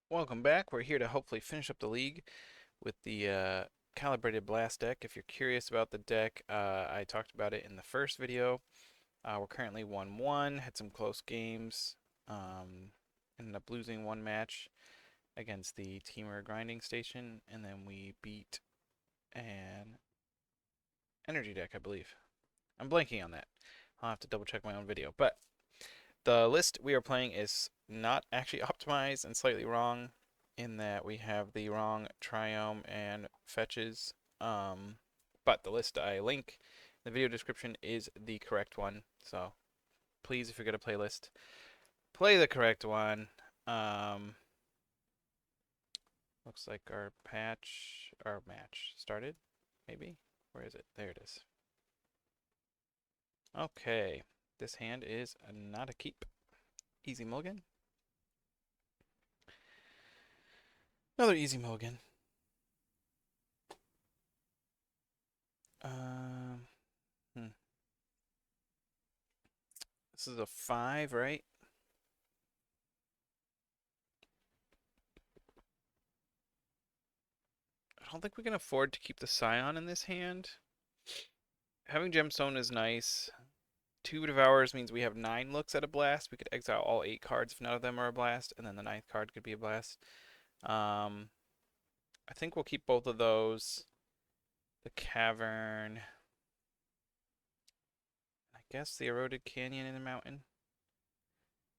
Welcome back. We're here to hopefully finish up the league with the calibrated blast deck. If you're curious about the deck, I talked about it in the first video. We're currently 1-1, had some close games. Ended up losing one match against the Teamer Grinding Station, and then we beat an energy deck, I believe. I'm blanking on that. I'll have to double check my own video. But the list we are playing is not actually optimized and slightly wrong in that we have the wrong triome and fetches. But the list I link in the video description is the correct one. So please, if you're going to play list, play the correct one. Looks like our match started, maybe? Where is it? There it is. Okay, this hand is not a keep. Easy mulligan. Another easy mulligan. Um, hmm. This is a 5, right? I don't think we can afford to keep the Scion in this hand. Having Gemstone is nice. 2 Devours means we have 9 looks at a blast. We could exile all 8 cards if none of them are a blast, and then the ninth card could be a blast. I think we'll keep both of those. The Cavern. I guess the Eroded Canyon in the Mountain.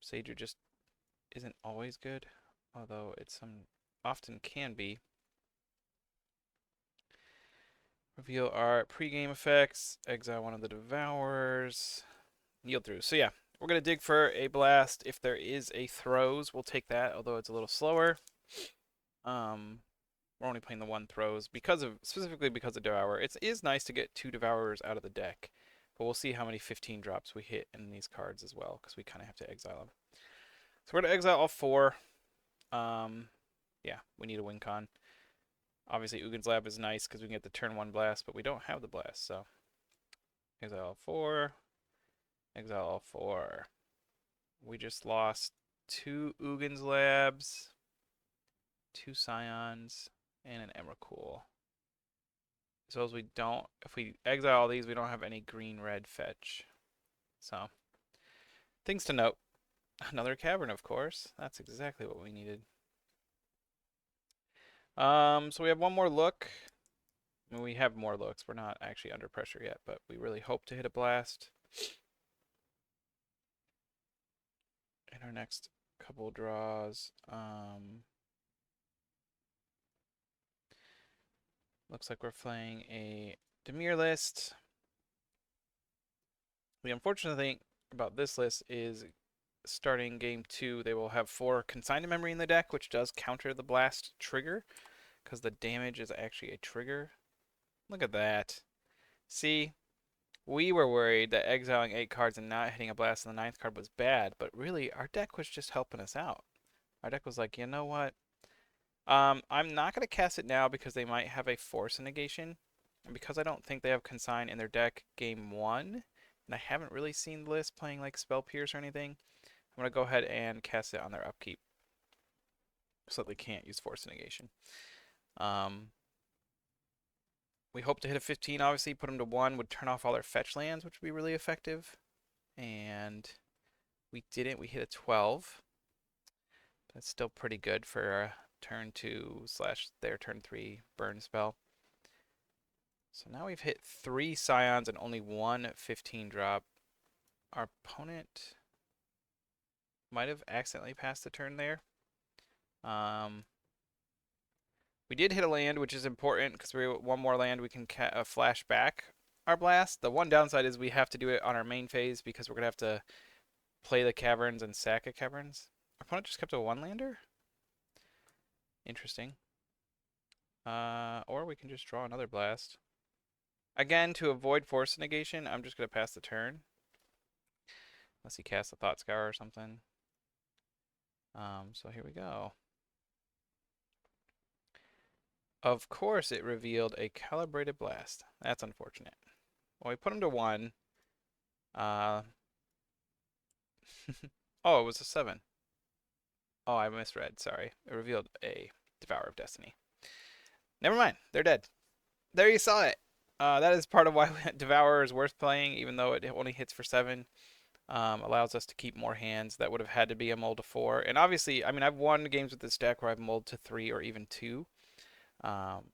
Sager just isn't always good, although it often can be. Reveal our pregame effects. Exile one of the Devours. Yield through. So yeah, we're going to dig for a blast. If there is a throws, we'll take that, although it's a little slower. We're only playing the 1 throws specifically because of Devour. It is nice to get 2 Devourers out of the deck, but we'll see how many 15 drops we hit in these cards as well, because we kind of have to exile them. So we're going to exile all 4. Yeah, we need a win con. Obviously, Uggin's Lab is nice because we can get the turn 1 blast, but we don't have the blast, so exile all 4. Exile all 4. We just lost 2 Uggin's Labs, 2 Scions, and an Emrakul. So if we exile all these, we don't have any green-red fetch. So, things to note. Another Cavern, of course. That's exactly what we needed. So we have one more look. I mean, we have more looks. We're not actually under pressure yet, but we really hope to hit a blast in our next couple draws. Looks like we're playing a Dimir list. The unfortunate thing about this list is starting game 2, they will have 4 consigned memory in the deck, which does counter the blast trigger, because the damage is actually a trigger. Look at that. See, we were worried that exiling 8 cards and not hitting a blast on the 9th card was bad, but really, our deck was just helping us out. Our deck was like, you know what? I'm not going to cast it now because they might have a force negation. And because I don't think they have consign in their deck game 1, and I haven't really seen the list playing like Spell Pierce or anything, I'm going to go ahead and cast it on their upkeep so that they can't use force negation. We hope to hit a 15, obviously. Put them to 1 would turn off all their fetch lands, which would be really effective. And we didn't. We hit a 12. That's still pretty good for a turn 2 / their turn 3 burn spell. So now we've hit 3 Scions and only 1 15 drop. Our opponent might have accidentally passed the turn there. We did hit a land, which is important because we one more land we can flash back our blast. The one downside is we have to do it on our main phase because we're going to have to play the caverns and sack a caverns. Our opponent just kept a 1-lander? Interesting. Or we can just draw another blast. Again, to avoid force negation, I'm just going to pass the turn. Unless he casts a Thought Scour or something. So here we go. Of course it revealed a calibrated blast. That's unfortunate. Well, we put him to 1. Oh, it was a 7. Oh, I misread. Sorry. It revealed a Devourer of Destiny. Never mind. They're dead. There you saw it. That is part of why Devourer is worth playing, even though it only hits for 7. Allows us to keep more hands that would have had to be a mull to 4. And obviously, I mean, I've won games with this deck where I've mulled to 3 or even 2. Um,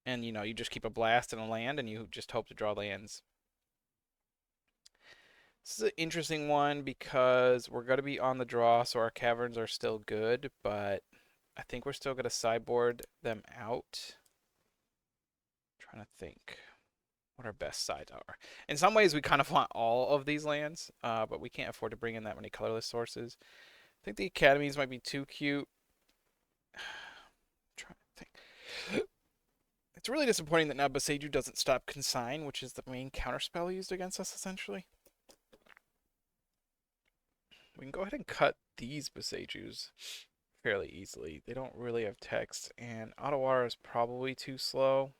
and, you know, you just keep a blast and a land, and you just hope to draw lands. This is an interesting one because we're going to be on the draw, so our caverns are still good, but I think we're still going to sideboard them out. I'm trying to think what our best sides are. In some ways, we kind of want all of these lands, but we can't afford to bring in that many colorless sources. I think the academies might be too cute. I'm trying to think. It's really disappointing that now Boseiju doesn't stop Consign, which is the main counterspell used against us, essentially. We can go ahead and cut these Boseijus fairly easily. They don't really have text, and Ottawa is probably too slow.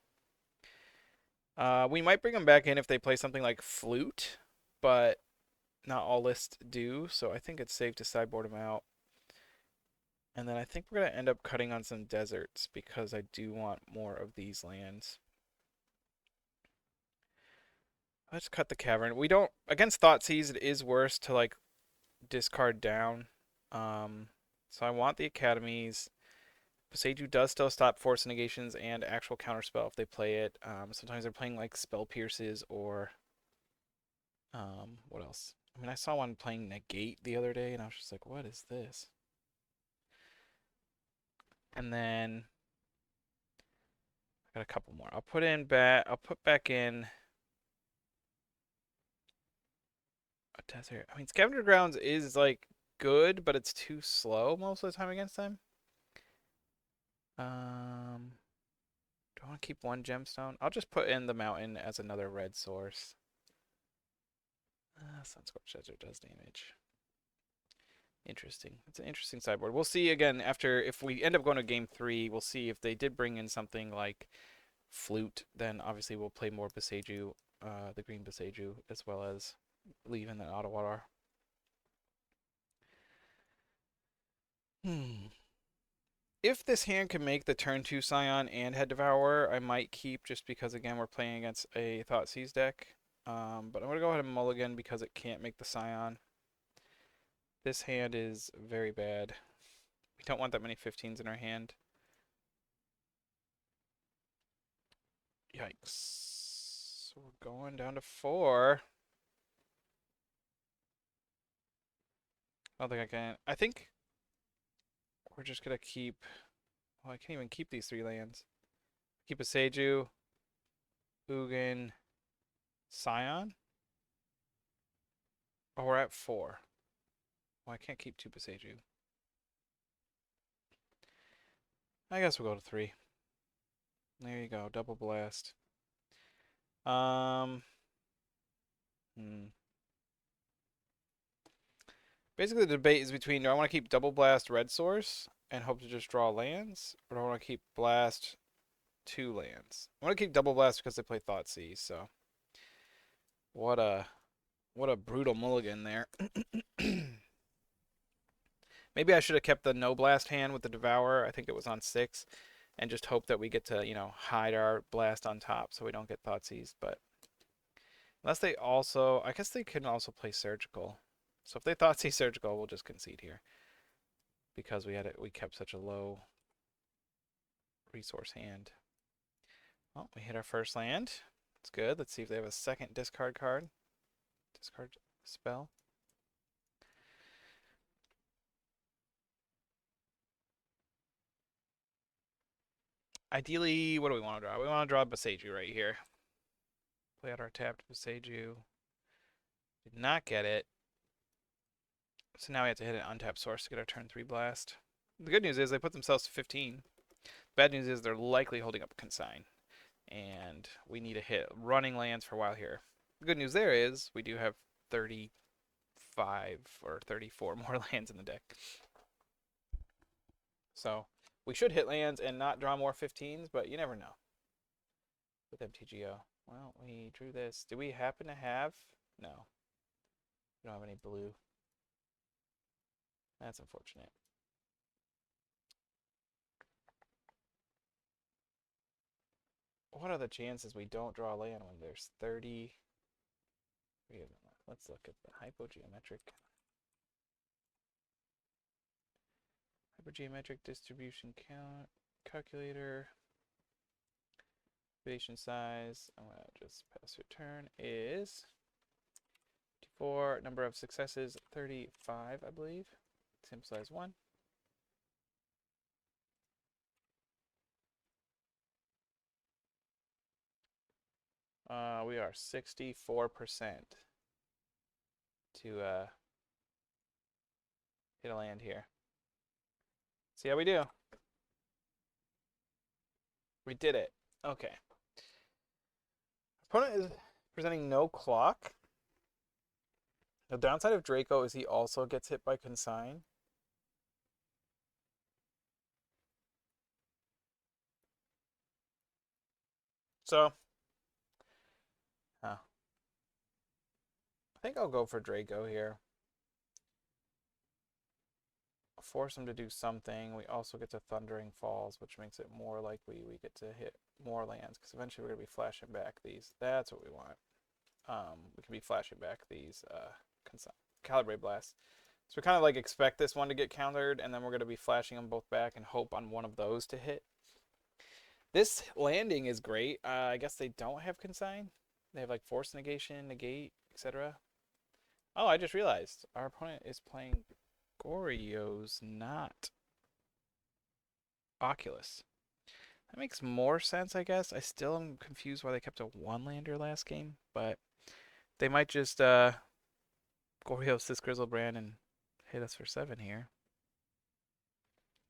We might bring them back in if they play something like Flute, but not all lists do, so I think it's safe to sideboard them out. And then I think we're going to end up cutting on some deserts because I do want more of these lands. Let's cut the cavern. We don't, against Thoughtseize, it is worse to like discard down. So I want the academies. Boseiju does still stop force negations and actual counterspell if they play it. Sometimes they're playing like spell pierces or what else? I mean, I saw one playing negate the other day, and I was just like, what is this? And then I got a couple more. I'll put back in a desert. I mean, Scavenger Grounds is like good, but it's too slow most of the time against them. Do I want to keep one gemstone? I'll just put in the mountain as another red source. Sunscorched Desert does damage. Interesting. It's an interesting sideboard. We'll see again after, if we end up going to game 3, we'll see if they did bring in something like Flute, then obviously we'll play more Boseiju, the green Boseiju, as well as leave in the Ottawa. If this hand can make the turn 2 Scion and Head Devourer, I might keep, just because again we're playing against a Thoughtseize deck. But I'm going to go ahead and mulligan because it can't make the Scion. This hand is very bad. We don't want that many 15s in our hand. Yikes. So we're going down to 4. I don't think I can. I think we're just going to keep... Oh, I can't even keep these 3 lands. Keep a Seiju, Ugin, Scion. Oh, we're at 4. Well, I can't keep 2 Boseiju. I guess we'll go to 3. There you go, double blast. Basically, the debate is between, do I want to keep double blast red source and hope to just draw lands, or do I want to keep blast 2 lands? I want to keep double blast because they play Thoughtseize. So what a brutal mulligan there. Maybe I should have kept the no blast hand with the Devourer. I think it was on 6, and just hope that we get to, you know, hide our blast on top so we don't get Thoughtseize. But unless they also, I guess they can also play Surgical. So if they Thoughtseize Surgical, we'll just concede here because we kept such a low resource hand. Well, we hit our first land. It's good. Let's see if they have a second discard card. Discard spell. Ideally, what do we want to draw? We want to draw Boseiju right here. Play out our tapped Boseiju. Did not get it. So now we have to hit an untapped source to get our turn 3 blast. The good news is they put themselves to 15. Bad news is they're likely holding up Consign. And we need to hit running lands for a while here. The good news there is we do have 35 or 34 more lands in the deck. So we should hit lands and not draw more 15s, but you never know with MTGO. Well, we drew this. Do we happen to have? No. We don't have any blue. That's unfortunate. What are the chances we don't draw land when there's 30? Let's look at the hypogeometric distribution calculator. Population size, I'm gonna just pass your turn, is 4. Number of successes 35, I believe. Sample size 1. We are 64% to hit a land here. See how we do. We did it. Okay. Opponent is presenting no clock. The downside of Draco is he also gets hit by Consign. So, I think I'll go for Draco here. Force him to do something. We also get to Thundering Falls, which makes it more likely we get to hit more lands, because eventually we're going to be flashing back these. That's what we want. We can be flashing back these Calibrate Blasts. So we kind of like expect this one to get countered, and then we're going to be flashing them both back and hope on one of those to hit. This landing is great. I guess they don't have Consign. They have like Force Negation, Negate, etc. Oh, I just realized our opponent is playing Goryos, not Oculus. That makes more sense, I guess. I still am confused why they kept a one-lander last game, but they might just Goryos this Grizzlebrand and hit us for 7 here.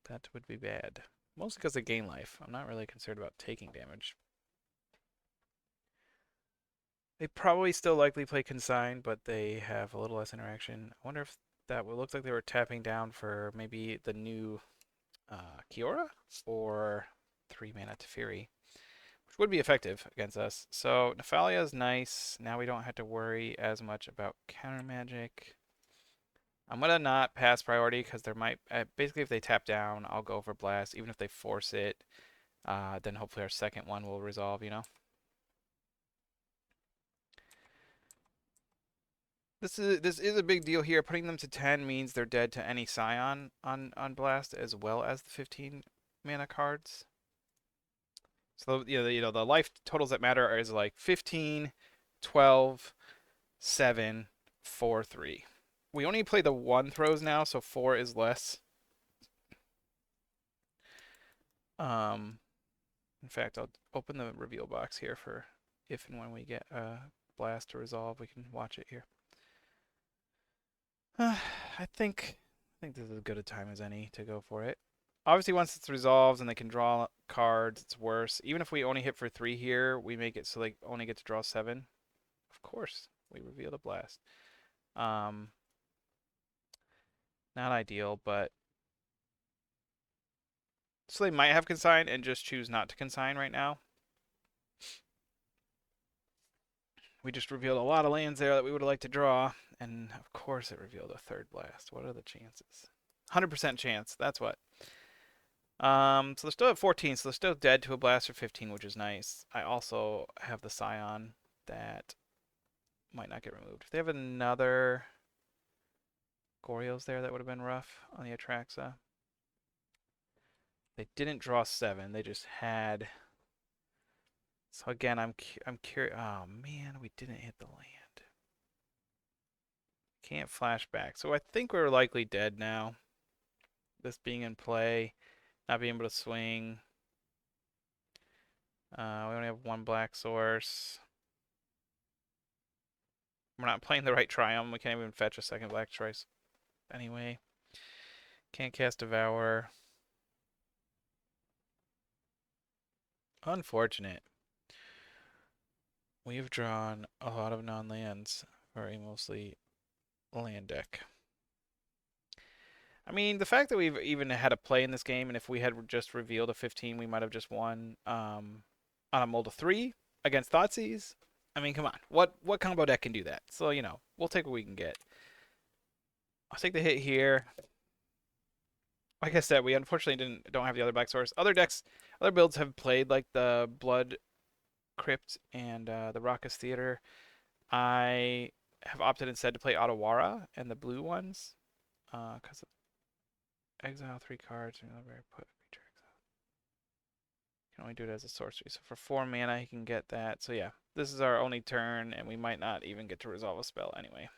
That would be bad. Mostly because they gain life. I'm not really concerned about taking damage. They probably still likely play Consign, but they have a little less interaction. I wonder if that would look like they were tapping down for maybe the new Kiora or 3-mana Teferi, which would be effective against us. So Nephalia is nice. Now we don't have to worry as much about counter magic. I'm gonna not pass priority because there might basically if they tap down, I'll go for blast. Even if they force it, then hopefully our second one will resolve. You know. This is a big deal here. Putting them to 10 means they're dead to any Scion on blast as well as the 15 mana cards. So the life totals that matter is like 15, 12, 7, 4, 3. We only play the 1 throws now, so 4 is less. In fact, I'll open the reveal box here for if and when we get a blast to resolve. We can watch it here. I think this is as good a time as any to go for it. Obviously, once it's resolved and they can draw cards, it's worse. Even if we only hit for 3 here, we make it so they only get to draw 7. Of course, we reveal the blast. Not ideal, but so they might have consign and just choose not to consign right now. We just revealed a lot of lands there that we would have liked to draw, and of course it revealed a 3rd blast. What are the chances? 100% chance. That's what. So they're still at 14, so they're still dead to a blast for 15, which is nice. I also have the Scion that might not get removed. If they have another Goryos there, that would have been rough on the Atraxa. They didn't draw 7. They just had. So again, I'm curious. Oh man, we didn't hit the land. Can't flash back. So I think we're likely dead now. This being in play, not being able to swing. We only have 1 black source. We're not playing the right Triumph. We can't even fetch a 2nd black choice. Anyway, can't cast Devour. Unfortunate. We've drawn a lot of non-lands for a mostly land deck. I mean, the fact that we've even had a play in this game, and if we had just revealed a 15, we might have just won on a mold of 3 against Thoughtseize. I mean, come on. What combo deck can do that? So, we'll take what we can get. I'll take the hit here. like I said, we unfortunately don't have the other black source. Other decks, other builds have played like the Blood Crypt and the Raucous Theater. I have opted instead to play Otawara and the blue ones because exile 3 cards and put creature exile. You can only do it as a sorcery. So for 4 mana, he can get that. So yeah, this is our only turn, and we might not even get to resolve a spell anyway.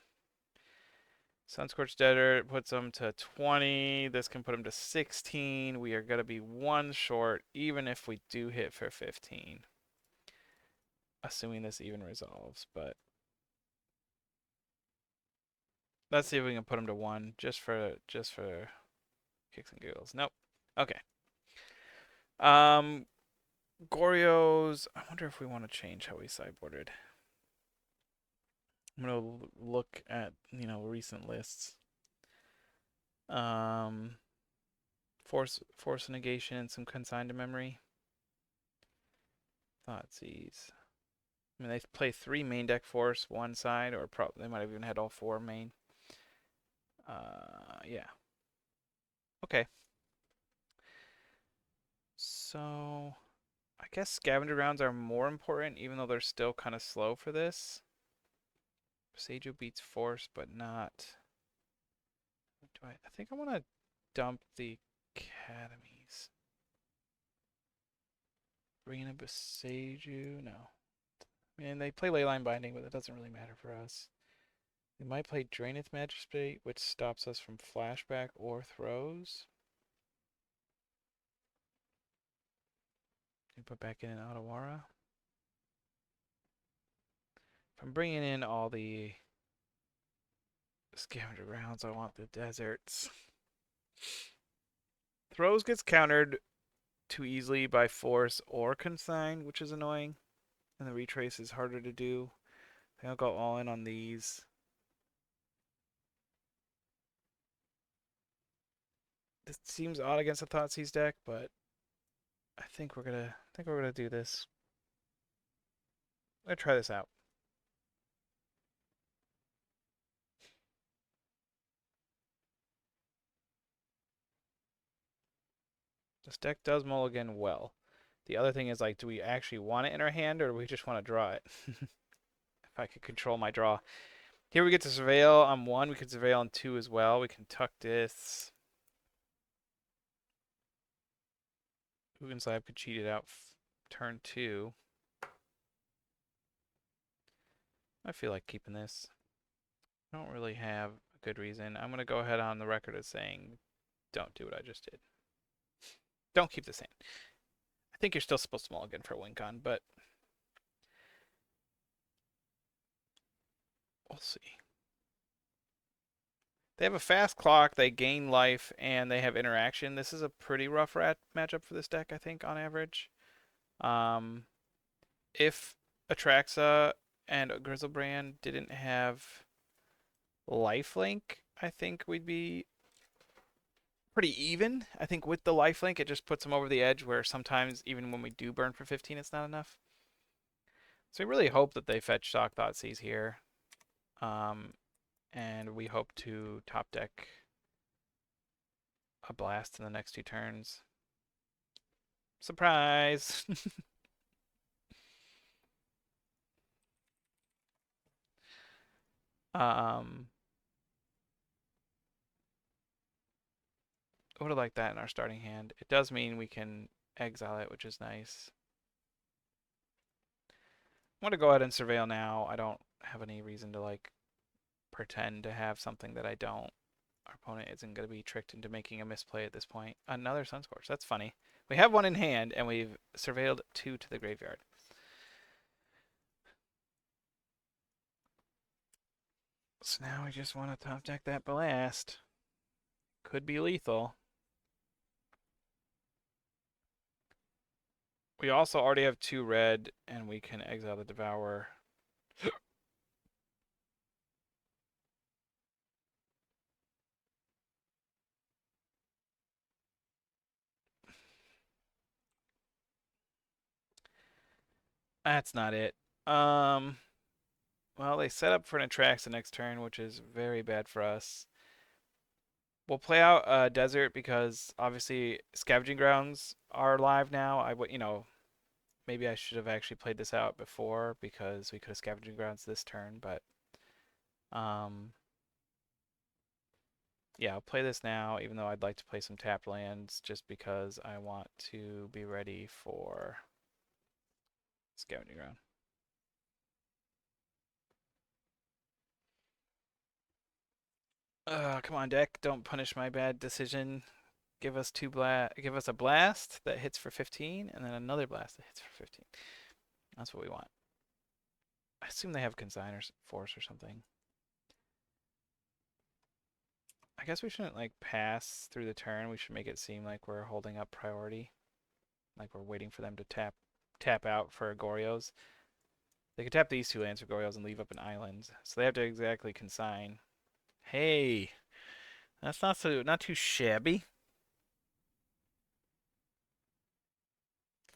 Sunscorched Desert puts him to 20. This can put him to 16. We are going to be 1 short, even if we do hit for 15. Assuming this even resolves, but let's see if we can put him to 1 just for kicks and giggles. Nope. Okay. Goryos. I wonder if we want to change how we sideboarded. I'm gonna look at recent lists. Force negation and some consigned to memory. Thoughtseize. I mean, they play 3 main deck force one side, or they might have even had all 4 main. Yeah. Okay. So, I guess scavenger rounds are more important, even though they're still kind of slow for this. Seiju beats force, but not. I think I want to dump the academies. Bring in a Beseiju? No. I mean, they play Leyline Binding, but it doesn't really matter for us. We might play Draenith Magistrate, which stops us from flashback or throws. We put back in an Otawara. If I'm bringing in all the scavenger grounds, I want the deserts. Throws gets countered too easily by force or consign, which is annoying. And the retrace is harder to do. I think I'll go all in on these. This seems odd against a Thoughtseize deck, but I think we're gonna do this. I'm gonna try this out. This deck does mulligan well. The other thing is, like, do we actually want it in our hand, or do we just want to draw it? If I could control my draw. Here we get to surveil on 1. We could surveil on 2 as well. We can tuck this. Ugenslab could cheat it out turn 2. I feel like keeping this. I don't really have a good reason. I'm going to go ahead on the record as saying don't do what I just did. Don't keep this hand. I think you're still supposed to mulligan for a win con, but we'll see. They have a fast clock, they gain life, and they have interaction. This is a pretty rough matchup for this deck, I think, on average. If Atraxa and Grizzlebrand didn't have lifelink, I think we'd be pretty even. I think with the lifelink, it just puts them over the edge where sometimes, even when we do burn for 15, it's not enough. So we really hope that they fetch Shock Thoughtseize here. And we hope to top deck a blast in the next 2 turns. Surprise! I would have liked that in our starting hand. It does mean we can exile it, which is nice. I'm going to go ahead and surveil now. I don't have any reason to, like, pretend to have something that I don't. Our opponent isn't going to be tricked into making a misplay at this point. Another Sunscorch. That's funny. We have 1 in hand, and we've surveilled 2 to the graveyard. So now we just want to top deck that blast. Could be lethal. We also already have 2 red, and we can exile the Devourer. That's not it. Well, they set up for an Atraxa next turn, which is very bad for us. We'll play out desert because obviously scavenging grounds are live now. Maybe I should have actually played this out before because we could have scavenging grounds this turn, but um, yeah, I'll play this now, even though I'd like to play some tapped lands just because I want to be ready for scavenging ground. Come on, deck. Don't punish my bad decision. Give us a blast that hits for 15, and then another blast that hits for 15. That's what we want. I assume they have consigners force or something. I guess we shouldn't like pass through the turn. We should make it seem like we're holding up priority, like we're waiting for them to tap out for Goryos. They could tap these two lands for Goryos and leave up an island, so they have to exactly consign. Hey, that's not too shabby.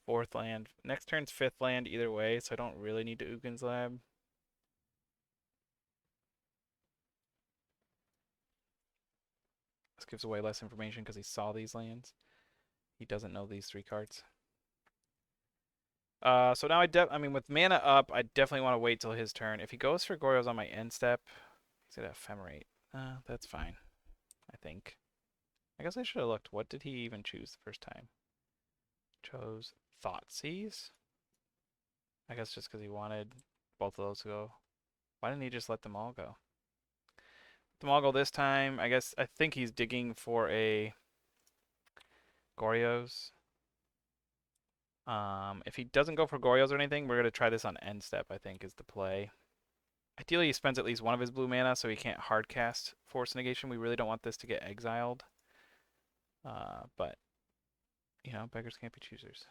Fourth land. Next turn's fifth land either way, so I don't really need to Ugin's Lab. This gives away less information because he saw these lands. He doesn't know these three cards. So now I mean, with mana up, I definitely want to wait till his turn. If he goes for Goryos on my end step, he's gonna ephemerate. That's fine, I think. I guess I should have looked. What did he even choose the first time? Chose Thoughtseize? I guess just because he wanted both of those to go. Why didn't he just let them all go? Let them all go this time. I think he's digging for a Goryos. If he doesn't go for Goryos or anything, we're gonna try this on end step, I think, is the play. Ideally, he spends at least one of his blue mana so he can't hard cast Force Negation. We really don't want this to get exiled. But, beggars can't be choosers.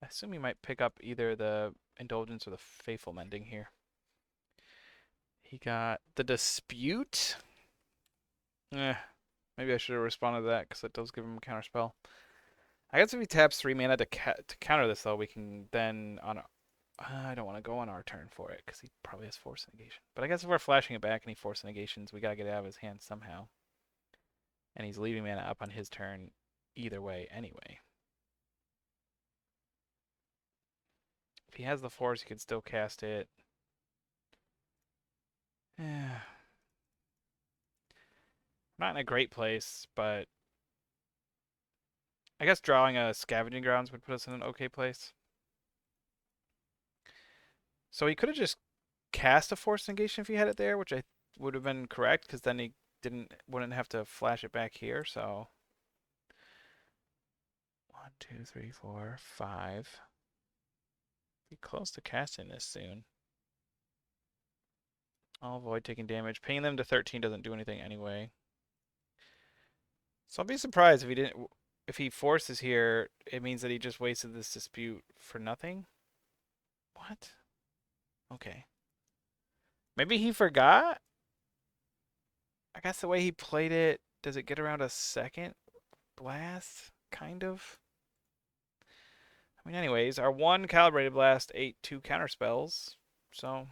I assume he might pick up either the Indulgence or the Faithful Mending here. He got the Dispute. Maybe I should have responded to that because it does give him a counterspell. I guess if he taps 3 mana to counter this, though, we can then on. I don't want to go on our turn for it because he probably has Force Negation. But I guess if we're flashing it back and he Force Negations, we gotta get it out of his hand somehow. And he's leaving mana up on his turn either way anyway. If he has the Force, he could still cast it. Not in a great place, but I guess drawing a Scavenging Grounds would put us in an okay place. So he could have just cast a Force Negation if he had it there, which I would have been correct, because then he wouldn't have to flash it back here. So 1, 2, 3, 4, 5. Be close to casting this soon. I'll avoid taking damage. Pinging them to 13 doesn't do anything anyway. So I'll be surprised if he forces here, it means that he just wasted this dispute for nothing. What? Okay. Maybe he forgot? I guess the way he played it, does it get around a second blast? Kind of. I mean, anyways, our one calibrated blast ate 2 counter spells, so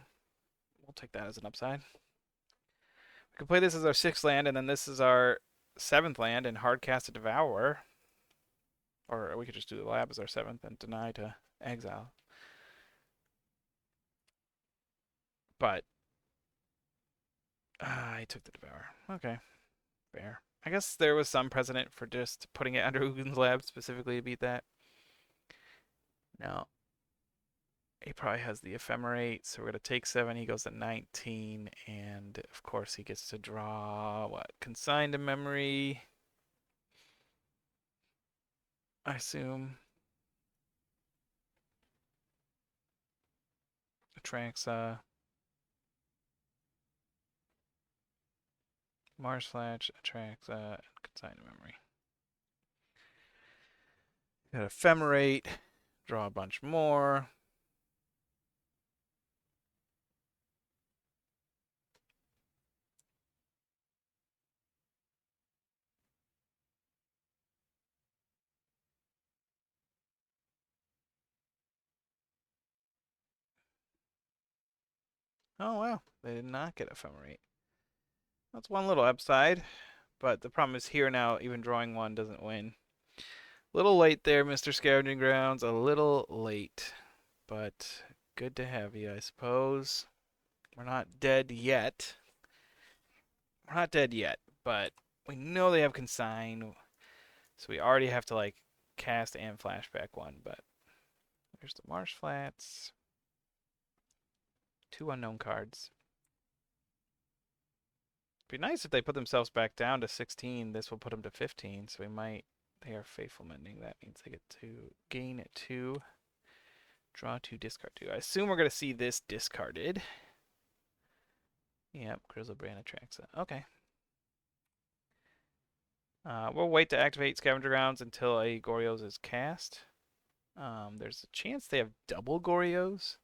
we'll take that as an upside. We can play this as our 6th land, and then this is our 7th land and hardcast a Devourer. Or we could just do the lab as our 7th and deny to exile. But I took the Devourer. Okay, fair. I guess there was some precedent for just putting it under Ugin's Lab specifically to beat that. No. He probably has the Ephemerate, so we're going to take 7. He goes to 19, and of course he gets to draw, what? Consigned to Memory, I assume. Atraxa. Mars Flash, Atraxa, and Consigned to Memory. Got Ephemerate, draw a bunch more. Oh, wow. They did not get Ephemerate. That's one little upside. But the problem is here now, even drawing one doesn't win. A little late there, Mr. Scavenging Grounds. A little late. But good to have you, I suppose. We're not dead yet. We're not dead yet, but we know they have consign. So we already have to like cast and flashback one, but there's the Marsh Flats. 2 unknown cards. It'd be nice if they put themselves back down to 16. This will put them to 15, so we might. They are faithful mending. That means they get to gain 2, draw 2, discard 2. I assume we're going to see this discarded. Yep, Grizzlebrand attracts it. Okay. We'll wait to activate Scavenger Grounds until a Goryos is cast. There's a chance they have double Goryos.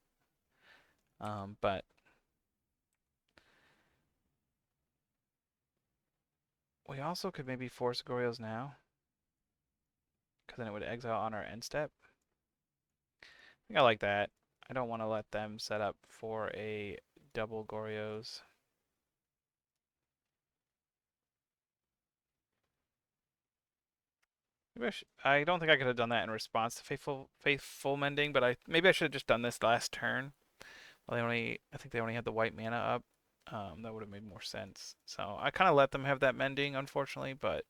But we also could maybe force Goryos now, because then it would exile on our end step. I think I like that. I don't want to let them set up for a double Goryos. Maybe I don't think I could have done that in response to faithful mending, but maybe I should have just done this last turn. Well, I think they only had the white mana up. That would have made more sense. So I kind of let them have that mending, unfortunately, but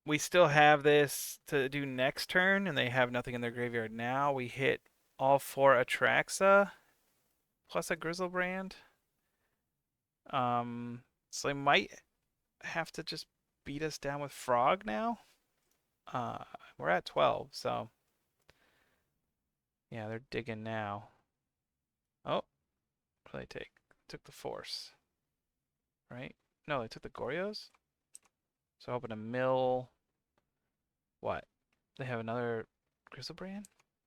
we still have this to do next turn, and they have nothing in their graveyard now. We hit all 4 Atraxa plus a Grizzlebrand. So they might have to just beat us down with Frog now. We're at 12, so yeah, they're digging now. Oh, what did they take? Took the Force, right? No, they took the Goryos. So hoping to mill. What? They have another Grizzlebrand?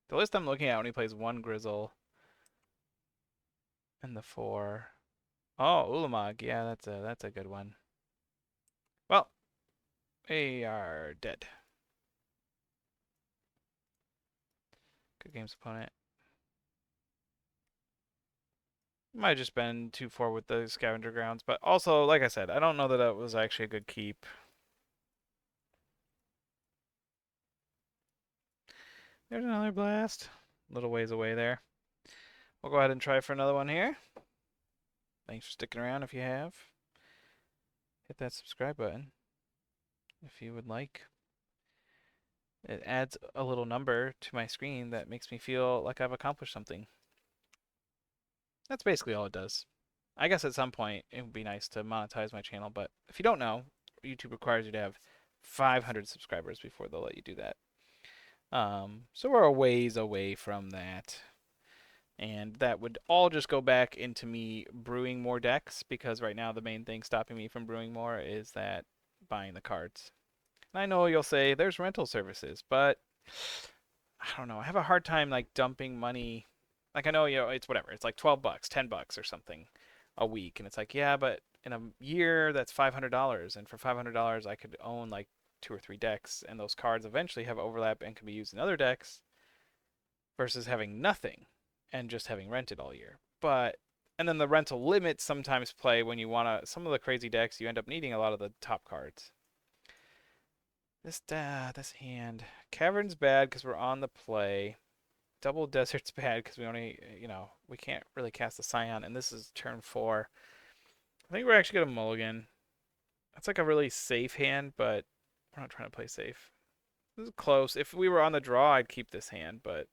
The list I'm looking at only plays 1 Grizzle. And the 4. Oh, Ulamog. Yeah, that's a good one. Well, they are dead. Good games, opponent. Might have just been too far with the Scavenger Grounds, but also, like I said, I don't know that that was actually a good keep. There's another blast. A little ways away there. We'll go ahead and try for another one here. Thanks for sticking around if you have. Hit that subscribe button if you would like. It adds a little number to my screen that makes me feel like I've accomplished something. That's basically all it does. I guess at some point it would be nice to monetize my channel, but if you don't know, YouTube requires you to have 500 subscribers before they'll let you do that. So we're a ways away from that. And that would all just go back into me brewing more decks, because right now the main thing stopping me from brewing more is that buying the cards. And I know you'll say there's rental services, but I don't know. I have a hard time like dumping money. Like I know, it's whatever. It's like $12, $10 or something a week, and it's like, yeah, but in a year that's $500, and for $500 I could own like 2 or 3 decks, and those cards eventually have overlap and can be used in other decks versus having nothing and just having rented all year. And then the rental limits sometimes play when you want to, some of the crazy decks, you end up needing a lot of the top cards. This hand. Cavern's bad because we're on the play. Double Desert's bad because we only, we can't really cast the Scion, and this is turn 4. I think we're actually going to mulligan. That's like a really safe hand, but we're not trying to play safe. This is close. If we were on the draw, I'd keep this hand, but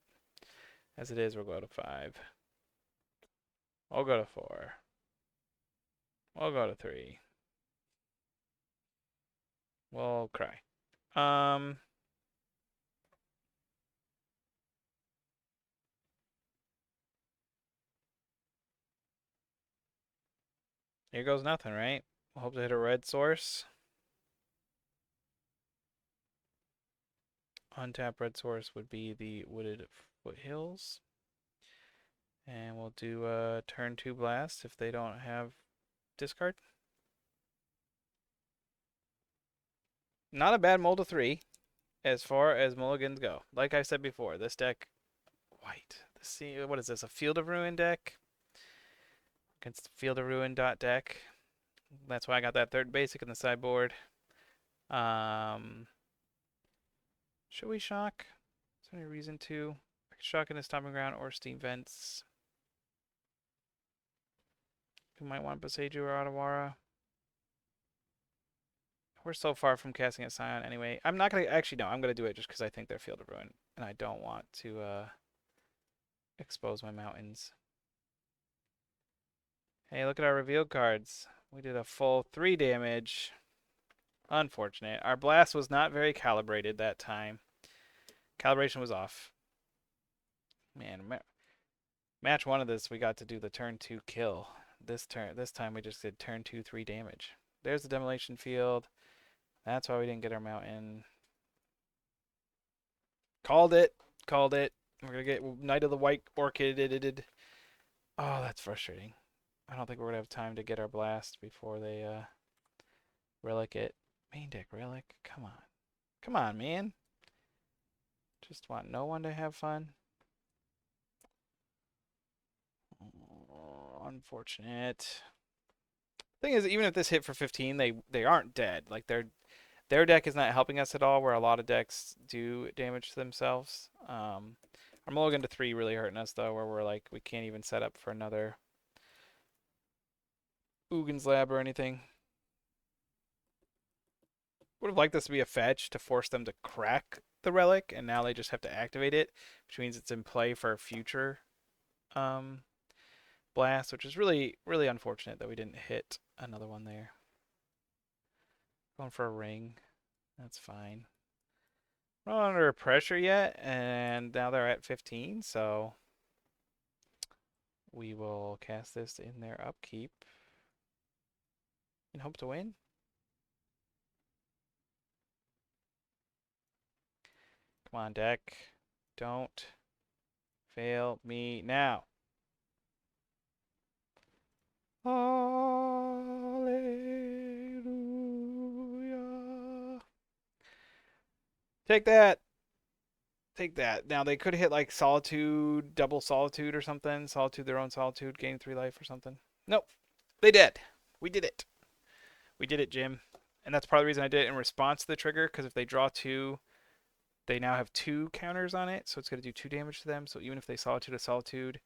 as it is, we'll go to 5. We'll go to 4. We'll go to 3. We'll cry. Here goes nothing, right? We'll hope to hit a red source. Untap red source would be the Wooded Foothills. And we'll do a turn 2 blast if they don't have discard. Not a bad mull to 3 as far as mulligans go. Like I said before, this deck, white. What is this, a Field of Ruin deck? Against Field of Ruin deck. That's why I got that third basic in the sideboard. Um, should we shock? Is there any reason to? I could shock in the stomping ground or steam vents. We might want Boseiju or Otawara. We're so far from casting a Scion anyway. I'm not going to... Actually, no. I'm going to do it just because I think they're Field of Ruin. And I don't want to expose my mountains. Hey, look at our revealed cards. We did a full 3 damage. Unfortunate. Our blast was not very calibrated that time. Calibration was off. Man, match 1 of this, we got to do the turn 2 kill. This time we just did turn 2, 3 damage. There's the demolition field. That's why we didn't get our mountain. Called it. Called it. We're going to get Knight of the White Orchid. Oh, that's frustrating. I don't think we're going to have time to get our blast before they relic it. Main deck relic? Come on. Come on, man. Just want no one to have fun. Oh, unfortunate. Thing is, even if this hit for 15, they aren't dead. Like their deck is not helping us at all, where a lot of decks do damage to themselves. Our mulligan to 3 really hurting us though, where we're like we can't even set up for another Ugin's Lab or anything. Would have liked this to be a fetch to force them to crack the relic, and now they just have to activate it, which means it's in play for a future blast, which is really, really unfortunate that we didn't hit another one there. Going for a ring. That's fine. We're not under pressure yet, and now they're at 15, so we will cast this in their upkeep and hope to win. Come on, deck. Don't fail me now. Hallelujah. Take that. Take that. Now, they could hit like Solitude, double Solitude or something. Solitude, their own Solitude, gain 3 life or something. Nope. They did. We did it. We did it, Jim. And that's part of the reason I did it in response to the trigger, because if they draw 2, they now have 2 counters on it, so it's going to do 2 damage to them. So even if they Solitude a Solitude,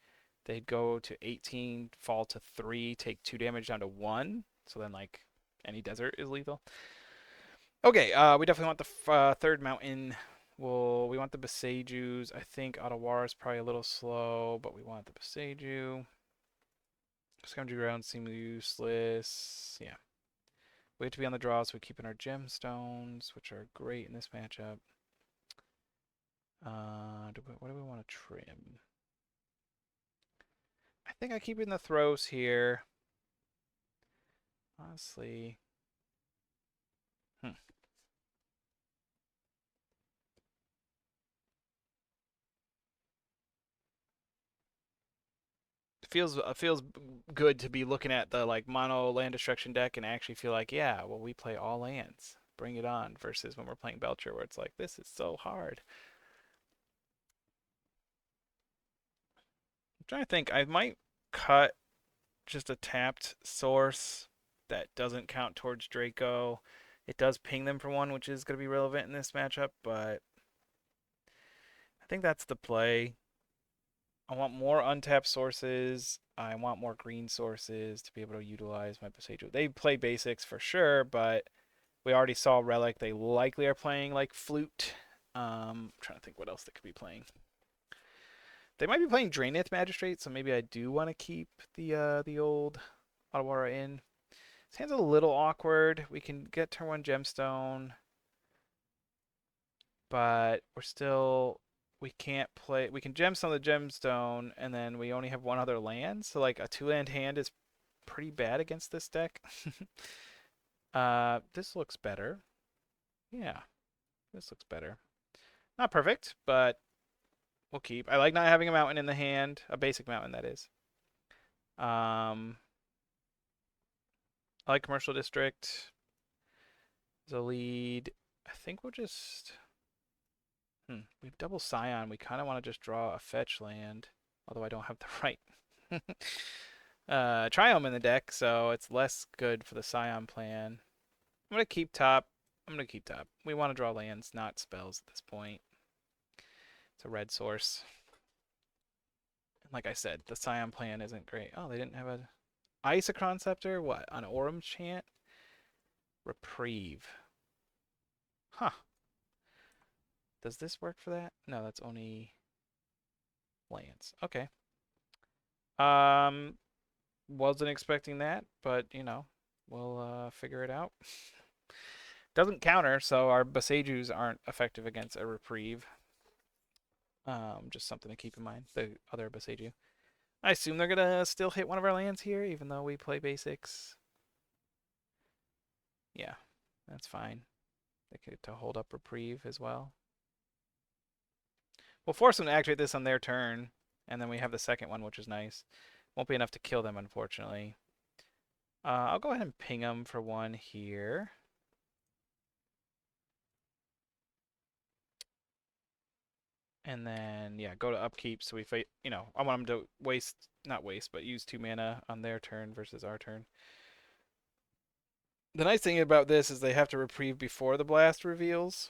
they'd go to 18, fall to 3, take 2 damage down to 1. So then, like, any desert is lethal. Okay, we definitely want the third mountain. We want the Boseijus. I think Otawara is probably a little slow, but we want the Boseiju. Scavenging grounds seem useless. Yeah. We have to be on the draw, so we keep in our gemstones, which are great in this matchup. What do we want to trim? I think I keep in the throws here. Honestly. Feels good to be looking at the like mono land destruction deck and actually feel like, yeah, well, we play all lands. Bring it on, versus when we're playing Belcher where it's like, this is so hard. I'm trying to think. I might cut just a tapped source that doesn't count towards Draco. It does ping them for 1, which is going to be relevant in this matchup, but I think that's the play. I want more untapped sources. I want more green sources to be able to utilize my Boseiju. They play basics for sure, but we already saw Relic. They likely are playing like Flute. I'm trying to think what else they could be playing. They might be playing Draenith Magistrate, so maybe I do want to keep the old Otawara in. This hand's a little awkward. We can get turn 1 Gemstone, but we're still... We can't play... We can Gemstone the Gemstone, and then we only have 1 other land, so like a 2-land hand is pretty bad against this deck. This looks better. Yeah, this looks better. Not perfect, but we'll keep. I like not having a mountain in the hand. A basic mountain, that is. I like Commercial District. As a lead. I think we'll just... We have double Scion. We kind of want to just draw a fetch land. Although I don't have the right. Triome in the deck, so it's less good for the Scion plan. I'm gonna keep top. We want to draw lands, not spells at this point. It's a red source. Like I said, the Scion plan isn't great. Oh, they didn't have a Isochron Scepter? What? On Aurum Chant? Reprieve. Huh. Does this work for that? No, that's only lands. Okay. Um, wasn't expecting that, but you know, we'll figure it out. Doesn't counter, so our Boseijus aren't effective against a reprieve. Just something to keep in mind. The other Boseiju. I assume they're gonna still hit one of our lands here, even though we play basics. Yeah, that's fine. They get to hold up reprieve as well. We'll force them to activate this on their turn, and then we have the second one, which is nice. Won't be enough to kill them, unfortunately. I'll go ahead and ping them for one here. And then, yeah, go to upkeep. So you know, I want them to not waste, but use 2 mana on their turn versus our turn. The nice thing about this is they have to reprieve before the blast reveals.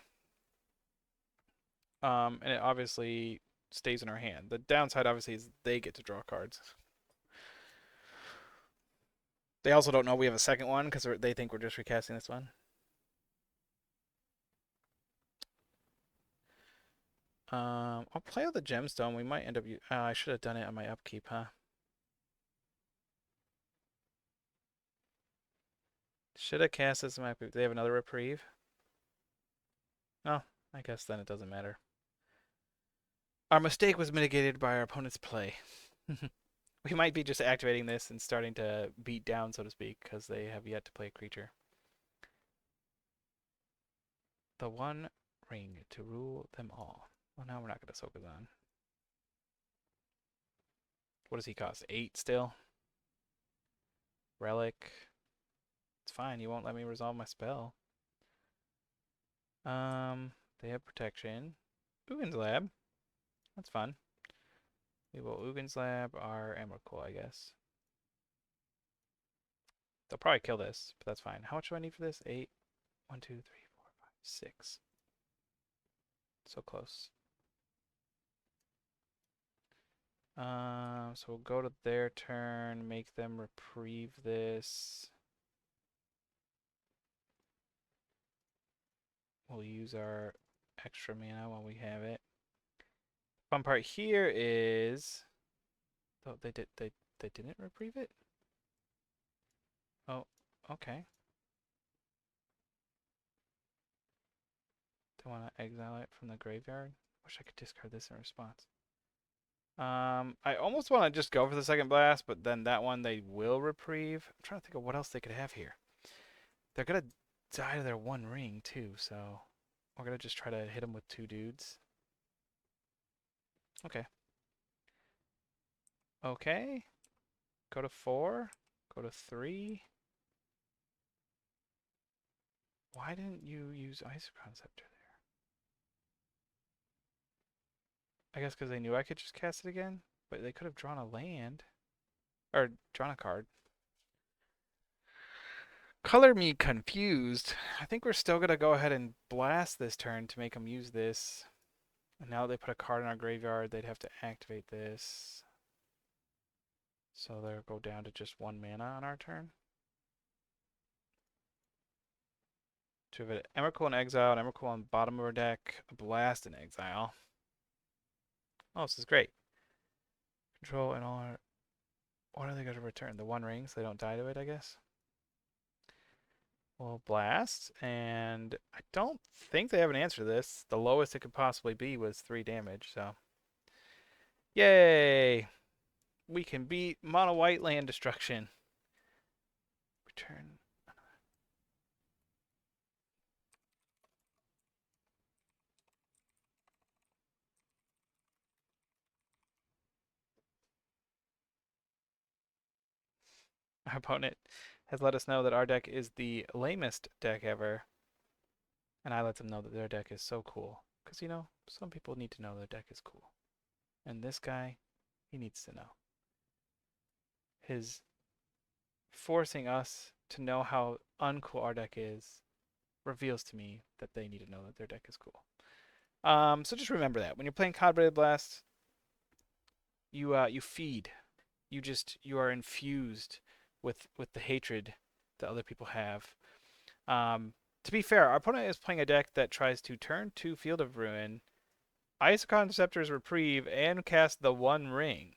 And it obviously stays in our hand. The downside, obviously, is they get to draw cards. They also don't know we have a second one because they think we're just recasting this one. I'll play out the gemstone. We might end up. I should have done it on my upkeep, huh? Should have cast this on my upkeep. Do they have another reprieve? Oh, I guess then it doesn't matter. Our mistake was mitigated by our opponent's play. We might be just activating this and starting to beat down, so to speak, because they have yet to play a creature. The one ring to rule them all. Well, now we're not going to Sokazan. What does he cost? 8 still? Relic. It's fine. You won't let me resolve my spell. They have protection. Ugin's Lab. That's fun. We will Uggin's Lab our Emrakul, I guess. They'll probably kill this, but that's fine. How much do I need for this? 8. 1, 2, 3, 4, 5, 6. So close. So we'll go to their turn, make them reprieve this. We'll use our extra mana while we have it. Fun part here is, oh, they didn't reprieve it. Oh, okay. Do I want to exile it from the graveyard? Wish I could discard this in response. I almost want to just go for the second blast, but then that one they will reprieve. I'm trying to think of what else they could have here. They're gonna die to their one ring too, so we're gonna just try to hit them with 2 dudes. Okay. Okay. Go to 4. Go to 3. Why didn't you use Isochron Scepter there? I guess because they knew I could just cast it again, but they could have drawn a land. Or drawn a card. Color me confused. I think we're still going to go ahead and blast this turn to make them use this. And now they put a card in our graveyard, they'd have to activate this. So they'll go down to just 1 mana on our turn. To have an Emrakul in exile, an Emrakul on the bottom of our deck, a blast in exile. Oh, this is great. Control and all our... What are they going to return? The 1 ring, so they don't die to it, I guess? We'll blast, and I don't think they have an answer to this. The lowest it could possibly be was 3 damage, so... Yay! We can beat mono white land destruction. Return. Our opponent has let us know that our deck is the lamest deck ever. And I let them know that their deck is so cool. Because, you know, some people need to know their deck is cool. And this guy, he needs to know. His forcing us to know how uncool our deck is reveals to me that they need to know that their deck is cool. So just remember that when you're playing Calibrated Blast, you feed, you are infused with the hatred that other people have. To be fair, our opponent is playing a deck that tries to turn 2 Field of Ruin, Isochron Scepter's Reprieve, and cast the One Ring.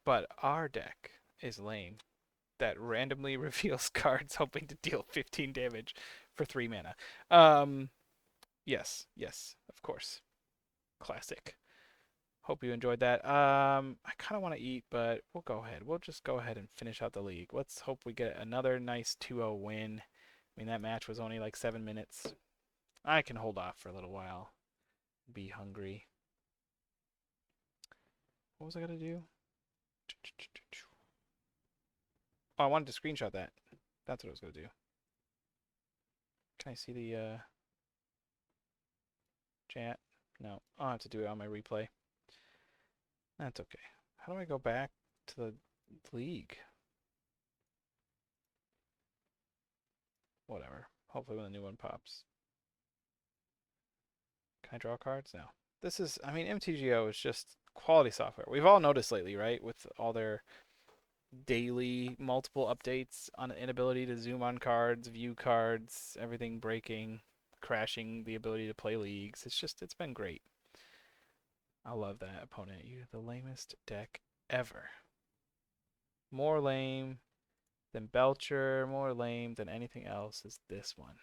But our deck is lame. That randomly reveals cards hoping to deal 15 damage for 3 mana. Yes, of course. Classic. Hope you enjoyed that. I kind of want to eat, but we'll go ahead. We'll just go ahead and finish out the league. Let's hope we get another nice 2-0 win. I mean, that match was only like 7 minutes. I can hold off for a little while. Be hungry. What was I going to do? Oh, I wanted to screenshot that. That's what I was going to do. Can I see the chat? No. I'll have to do it on my replay. That's okay. How do I go back to the league? Whatever. Hopefully when the new one pops. Can I draw cards? No. This is, I mean, MTGO is just quality software. We've all noticed lately, right? With all their daily multiple updates on the inability to zoom on cards, view cards, everything breaking, crashing the ability to play leagues. It's been great. I love that opponent. You the lamest deck ever. More lame than Belcher, more lame than anything else is this one.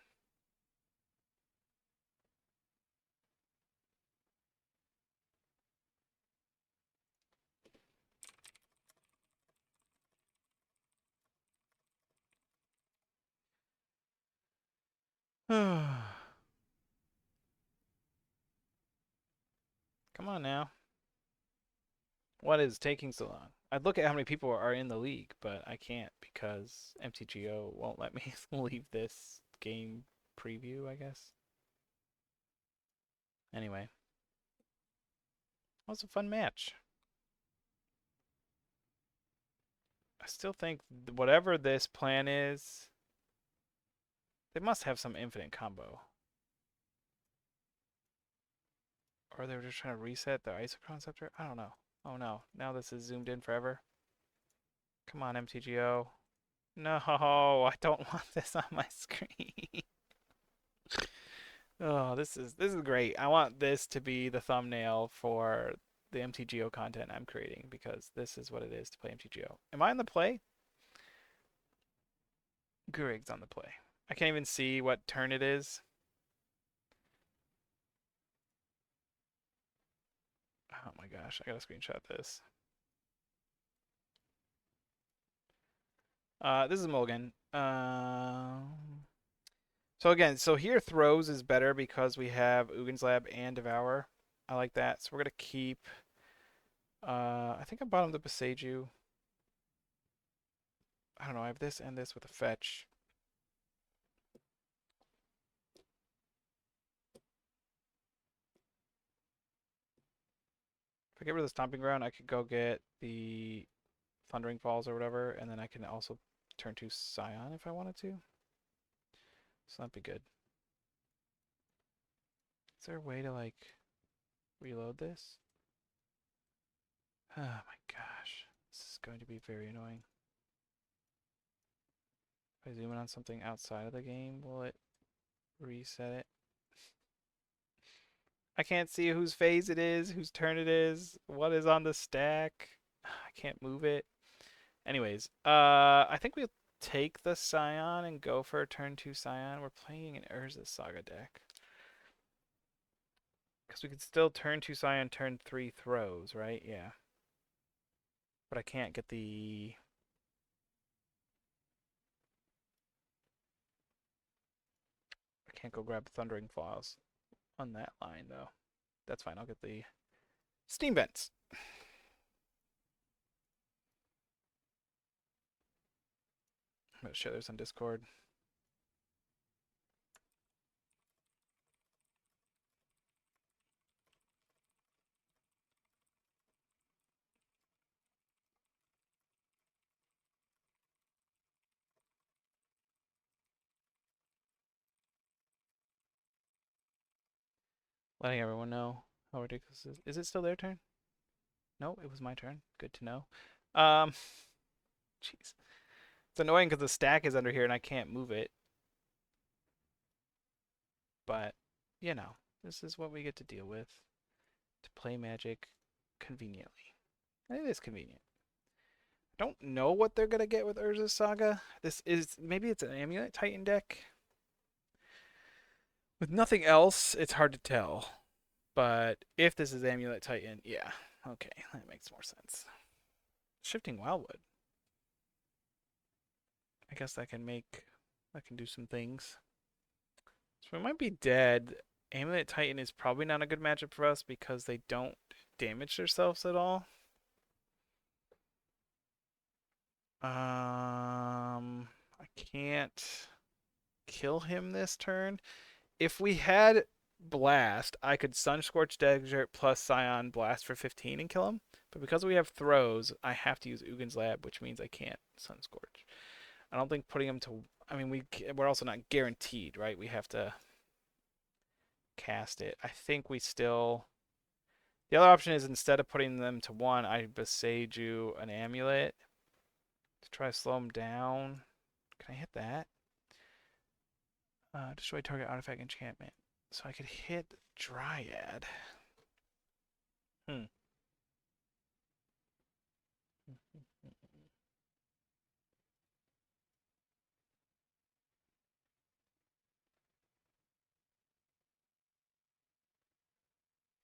Come on now. What is taking so long? I'd look at how many people are in the league, but I can't because MTGO won't let me leave this game preview, I guess. Anyway, that was a fun match. I still think whatever this plan is, they must have some infinite combo. Or they were just trying to reset the Isochron Scepter? I don't know. Oh no, now this is zoomed in forever. Come on, MTGO. No, I don't want this on my screen. Oh, this is great. I want this to be the thumbnail for the MTGO content I'm creating because this is what it is to play MTGO. Am I on the play? Gurig's on the play. I can't even see what turn it is. Oh my gosh, I gotta screenshot this. This is Mulligan. So again, so here throws is better because we have Ugin's Lab and Devour. I like that. So we're gonna keep. I think I bought him the Beseiju. I don't know. I have this and this with a fetch. If I get rid of the Stomping Ground, I could go get the Thundering Falls or whatever, and then I can also turn to Scion if I wanted to. So that'd be good. Is there a way to like reload this? Oh my gosh. This is going to be very annoying. If I zoom in on something outside of the game, will it reset it? I can't see whose phase it is, whose turn it is, what is on the stack. I can't move it. Anyways, I think we'll take the Scion and go for a turn 2 Scion. We're playing an Urza Saga deck. Because we could still turn 2 Scion, turn 3 throws, right? Yeah. But I can't get the... I can't go grab Thundering Falls on that line, though. That's fine. I'll get the Steam Vents. I'm going to share this on Discord. letting everyone know how ridiculous it is. Is it still their turn? No, it was my turn. Good to know. Um, jeez. It's annoying because the stack is under here and I can't move it. But, you know, this is what we get to deal with. To play Magic conveniently. It is convenient. I don't know what they're going to get with Urza's Saga. This is, maybe it's an Amulet Titan deck. With nothing else, it's hard to tell. But if this is Amulet Titan, yeah. Okay, that makes more sense. Shifting Wildwood. I guess that can do some things. So we might be dead. Amulet Titan is probably not a good matchup for us because they don't damage themselves at all. I can't kill him this turn. If we had Blast, I could Sunscorch Desert plus Scion Blast for 15 and kill him. But because we have throws, I have to use Ugin's Lab, which means I can't Sunscorch. I don't think putting him to... I mean, we're also not guaranteed, right? We have to cast it. I think we still... The other option is instead of putting them to 1, I Beseiju an Amulet to try to slow them down. Can I hit that? Destroy target artifact enchantment. So I could hit Dryad. Hmm.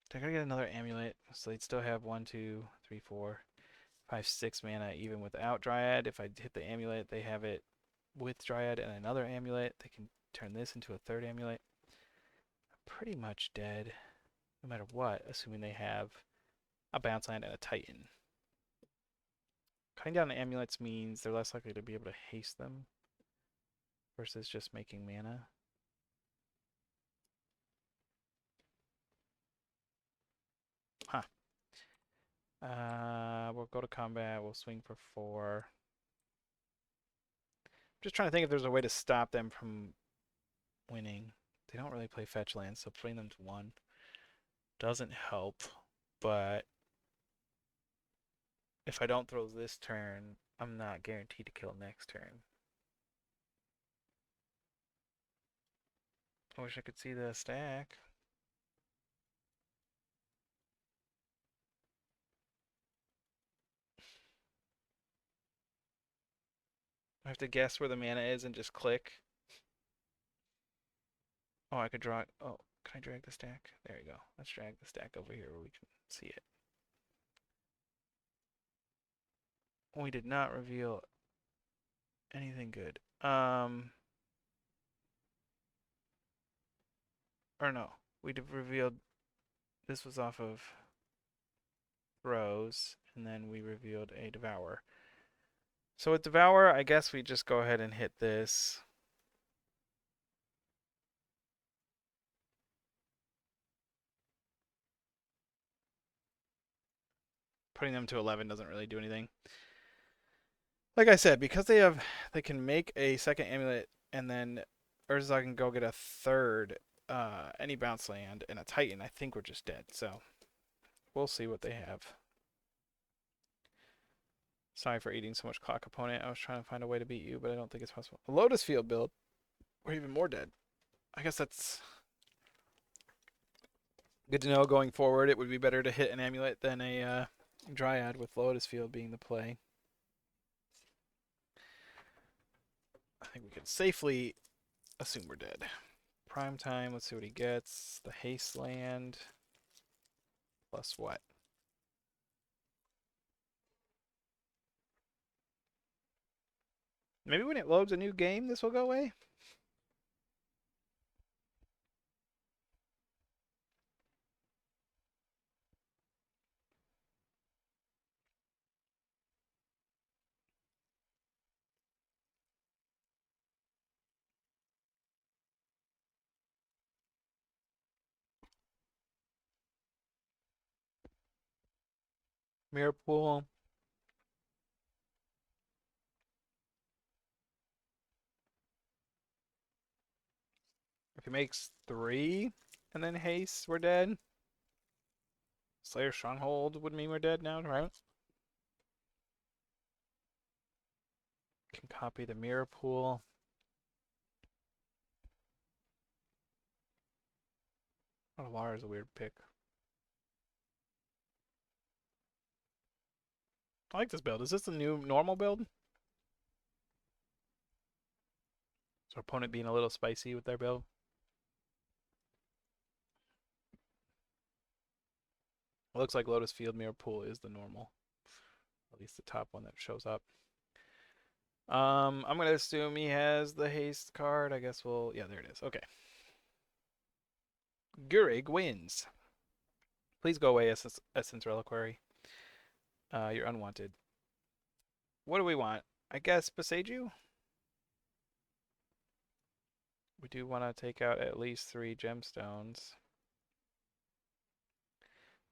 They're gonna get another amulet, so they'd still have 1, 2, 3, 4, 5, 6 mana even without Dryad. If I hit the amulet, they have it with Dryad and another amulet. They can turn this into a third amulet. I'm pretty much dead, no matter what, assuming they have a bounce land and a Titan. Cutting down the amulets means they're less likely to be able to haste them versus just making mana. Huh. We'll go to combat. We'll swing for 4. I'm just trying to think if there's a way to stop them from winning. They don't really play fetch lands, so putting them to 1 doesn't help. But if I don't throw this turn, I'm not guaranteed to kill next turn. I wish I could see the stack. I have to guess where the mana is and just click. Oh, I could draw it. Oh, can I drag the stack? There you go. Let's drag the stack over here where we can see it. We did not reveal anything good. Or no, we revealed this was off of Throws, and then we revealed a Devour. So with Devour, I guess we just go ahead and hit this. Putting them to 11 doesn't really do anything. Like I said, because they can make a second amulet, and then Urza can go get a third, any bounce land, and a Titan. I think we're just dead. So we'll see what they have. Sorry for eating so much clock opponent. I was trying to find a way to beat you, but I don't think it's possible. A Lotus Field build. We're even more dead. I guess that's good to know going forward. It would be better to hit an amulet than a Dryad, with Lotus Field being the play. I think we can safely assume we're dead. Prime time, let's see what he gets. The haste land. Plus what? Maybe when it loads a new game, this will go away? Mirror pool. If he makes 3 and then haste, we're dead. Slayer Stronghold would mean we're dead now, right? Can copy the mirror pool. Otawara is a weird pick. I like this build. Is this the new normal build? So opponent being a little spicy with their build. It looks like Lotus Field Mirror Pool is the normal. At least the top one that shows up. I'm gonna assume he has the haste card. I guess we'll yeah, there it is. Okay. Gurig wins. Please go away, Essence Reliquary. You're unwanted. What do we want? I guess Beseiju? We do want to take out at least 3 gemstones.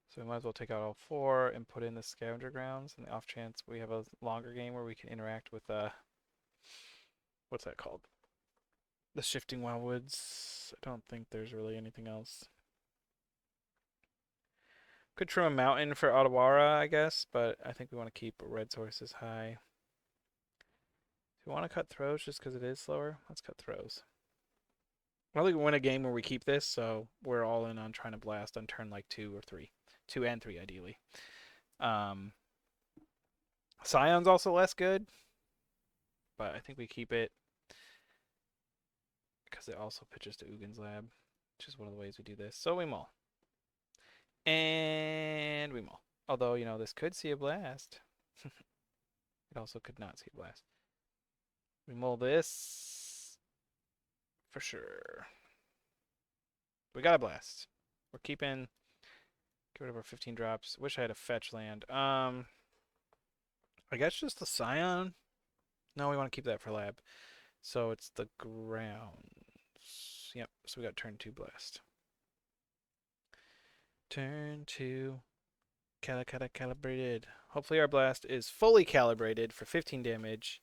So we might as well take out all 4 and put in the scavenger grounds. And the off chance we have a longer game where we can interact with what's that called? The Shifting Wildwoods. I don't think there's really anything else. Could trim a mountain for Otawara, I guess, but I think we want to keep red sources high. Do we want to cut throws just because it is slower? Let's cut throws. I don't think we win a game where we keep this, so we're all in on trying to blast on turn like 2 or 3. 2 and 3, ideally. Scion's also less good, but I think we keep it because it also pitches to Ugin's Lab, which is one of the ways we do this. So we mull. And we mull. Although, you know, this could see a blast. It also could not see a blast. We mull this for sure. We got a blast. We're keeping. Get rid of our 15 drops. Wish I had a fetch land. I guess just the Scion. No, we want to keep that for lab. So it's the grounds. Yep. So we got turn 2 blast. Turn 2. Calibrated. Hopefully our blast is fully calibrated for 15 damage.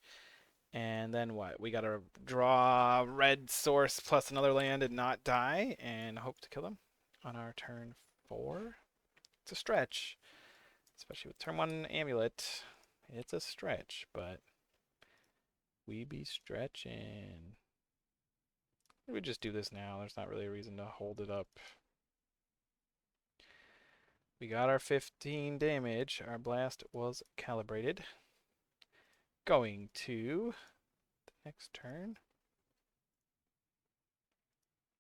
And then what? We gotta draw red source plus another land and not die and hope to kill him on our turn 4. It's a stretch. Especially with turn 1 Amulet. It's a stretch, but we be stretching. We just do this now. There's not really a reason to hold it up. We got our 15 damage. Our blast was calibrated. Going to the next turn.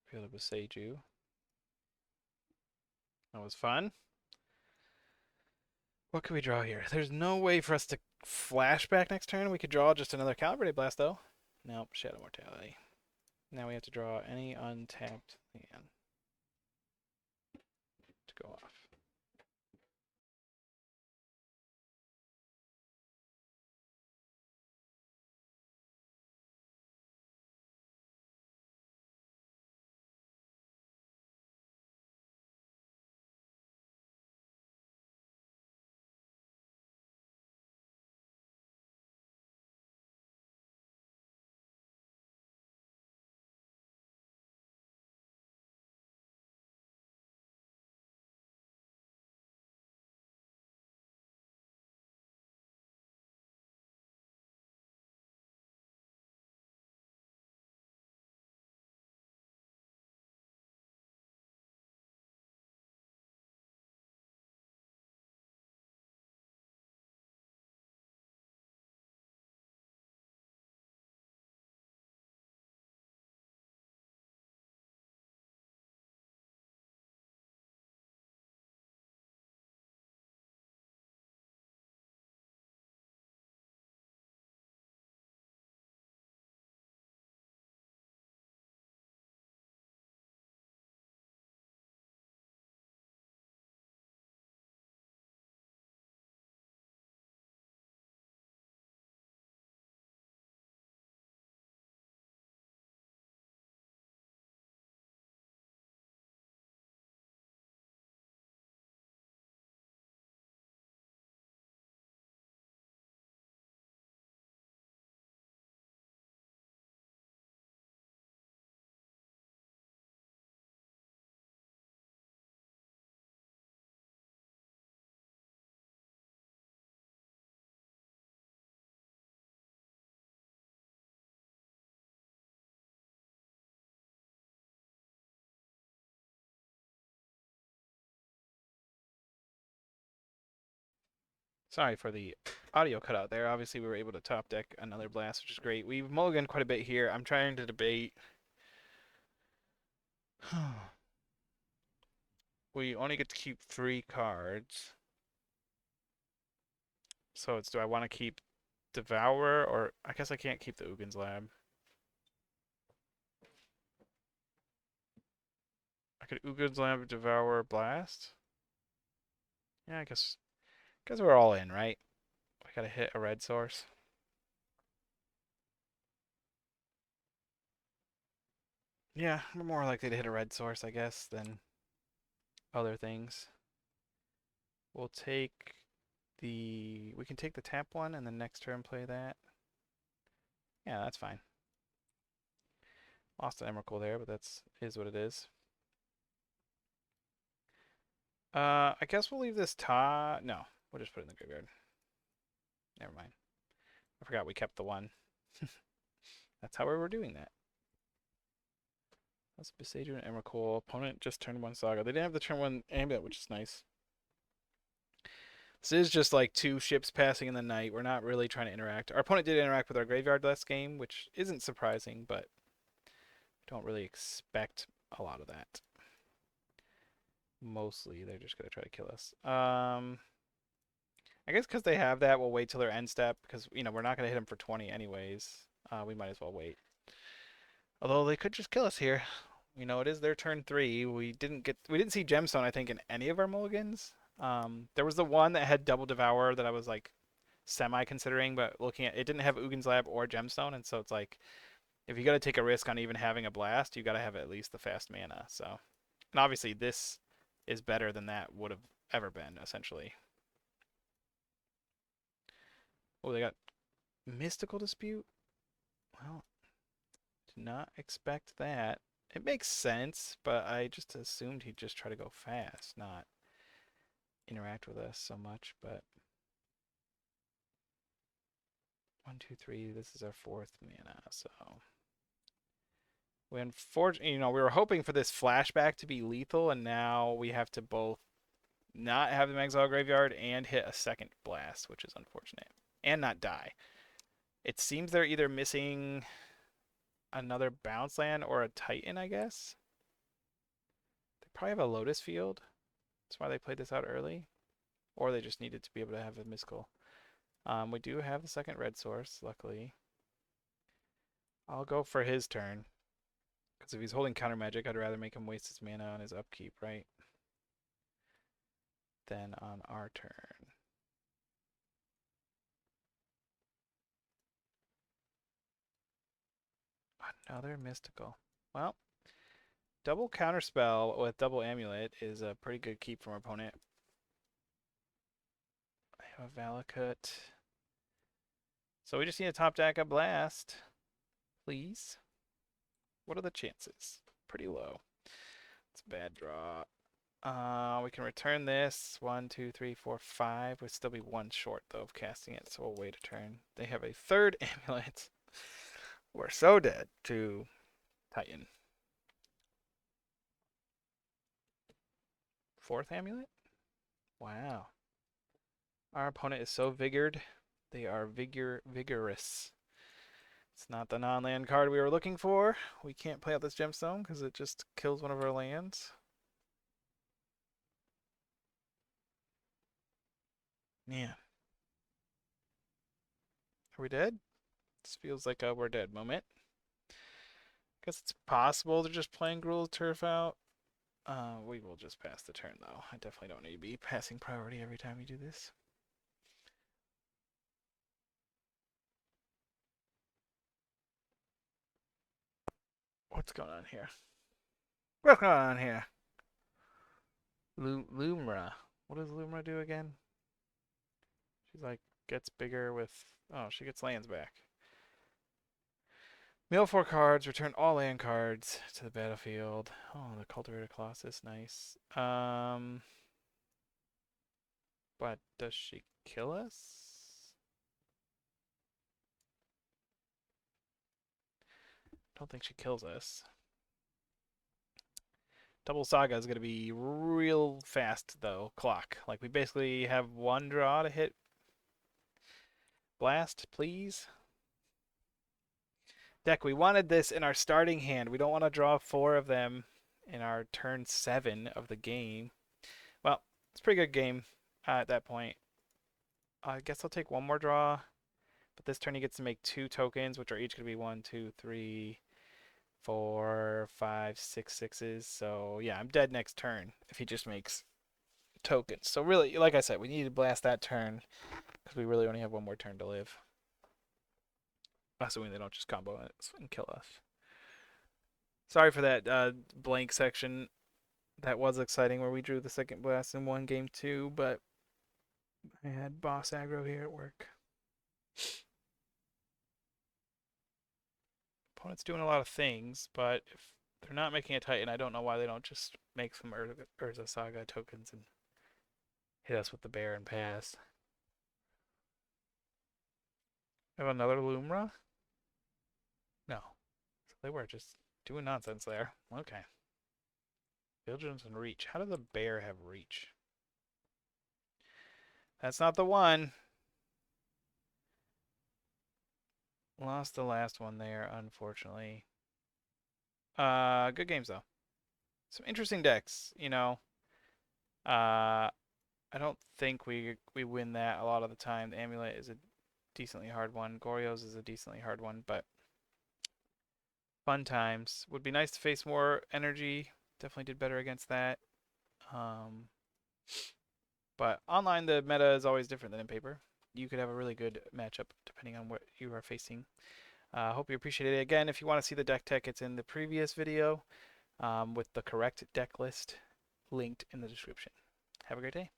Feel it Beseiju. That was fun. What can we draw here? There's no way for us to flashback next turn. We could draw just another calibrated blast though. Nope, Shadow Mortality. Now we have to draw any untapped land to go off. Sorry for the audio cutout there. Obviously, we were able to top deck another blast, which is great. We've mulliganed quite a bit here. I'm trying to debate. We only get to keep 3 cards. So it's, do I want to keep Devour, or I guess I can't keep the Ugin's Lab. I could Ugin's Lab, Devour, Blast. Yeah, I guess we're all in, right? I gotta hit a red source. Yeah, we're more likely to hit a red source, I guess, than other things. We'll take we can take the tap one and then next turn play that. Yeah, that's fine. Lost an Emrakul there, but is what it is. I guess we'll leave this no, we'll just put it in the graveyard. Never mind. I forgot we kept the one. That's how we were doing that. That's Besager and Emrakul. Opponent just turned 1 Saga. They didn't have the turn 1 Amulet, which is nice. This is just like 2 ships passing in the night. We're not really trying to interact. Our opponent did interact with our graveyard last game, which isn't surprising, but don't really expect a lot of that. Mostly, they're just going to try to kill us. I guess because they have that, we'll wait till their end step, because, you know, we're not going to hit them for 20 anyways. We might as well wait. Although they could just kill us here. You know, it is their turn 3. We didn't see Gemstone, I think, in any of our mulligans. There was the one that had double Devour that I was like semi-considering, but looking at it didn't have Ugin's Lab or Gemstone, and so it's like if you got to take a risk on even having a blast, you got to have at least the fast mana. So, and obviously this is better than that would have ever been, essentially. Oh, they got Mystical Dispute? Well, did not expect that. It makes sense, but I just assumed he'd just try to go fast, not interact with us so much, but 1, 2, 3, this is our 4th mana, so we unfortunately, you know, we were hoping for this flashback to be lethal, and now we have to both not have the Exile Graveyard and hit a second blast, which is unfortunate, and not die. It seems they're either missing another bounce land or a Titan, I guess. They probably have a Lotus Field. That's why they played this out early. Or they just needed to be able to have a mystical. We do have the second red source, luckily. I'll go for his turn. Because if he's holding counter magic, I'd rather make him waste his mana on his upkeep, right? Than on our turn. Another mystical. Well, double counterspell with double amulet is a pretty good keep from our opponent. I have a Valakut. So we just need to top deck a blast. Please. What are the chances? Pretty low. It's a bad draw. We can return this. 1, 2, 3, 4, 5. We'd still be 1 short, though, of casting it, so we'll wait a turn. They have a 3rd amulet. We're so dead to Titan. 4th amulet? Wow. Our opponent is so vigored. They are vigorous. It's not the non-land card we were looking for. We can't play out this gemstone because it just kills one of our lands. Man. Are we dead? This feels like a we're dead moment. Guess it's possible they're just playing Gruul Turf out. We will just pass the turn, though. I definitely don't need to be passing priority every time we do this. What's going on here? What's going on here? Lumra. What does Lumra do again? She's like, gets bigger with... Oh, she gets lands back. Mill 4 cards, return all land cards to the battlefield. Oh, the Cultivator Colossus, nice. But does she kill us? Don't think she kills us. Double Saga is going to be real fast, though, clock. Like, we basically have 1 draw to hit Blast, please. Deck, we wanted this in our starting hand. We don't want to draw 4 of them in our turn 7 of the game. Well, it's a pretty good game at that point. I guess I'll take one more draw. But this turn he gets to make 2 tokens, which are each going to be 1, 2, 3, 4, 5, 6 sixes. So yeah, I'm dead next turn if he just makes tokens. So really, like I said, we need to blast that turn because we really only have one more turn to live. Assuming they don't just combo us and kill us. Sorry for that blank section. That was exciting where we drew the second blast in one game too, but I had boss aggro here at work. Opponent's doing a lot of things, but if they're not making a Titan, I don't know why they don't just make some Urza Saga tokens and hit us with the bear and pass. Have another Lumra? No. So they were just doing nonsense there. Okay. Vigilance and Reach. How does a bear have Reach? That's not the one. Lost the last one there, unfortunately. Good games though. Some interesting decks, you know. I don't think we win that a lot of the time. The Amulet is a decently hard one. Goryos is a decently hard one, but fun times. Would be nice to face more energy. Definitely did better against that. But online, the meta is always different than in paper. You could have a really good matchup depending on what you are facing. Hope you appreciate it. Again, if you want to see the deck tech, it's in the previous video with the correct deck list linked in the description. Have a great day.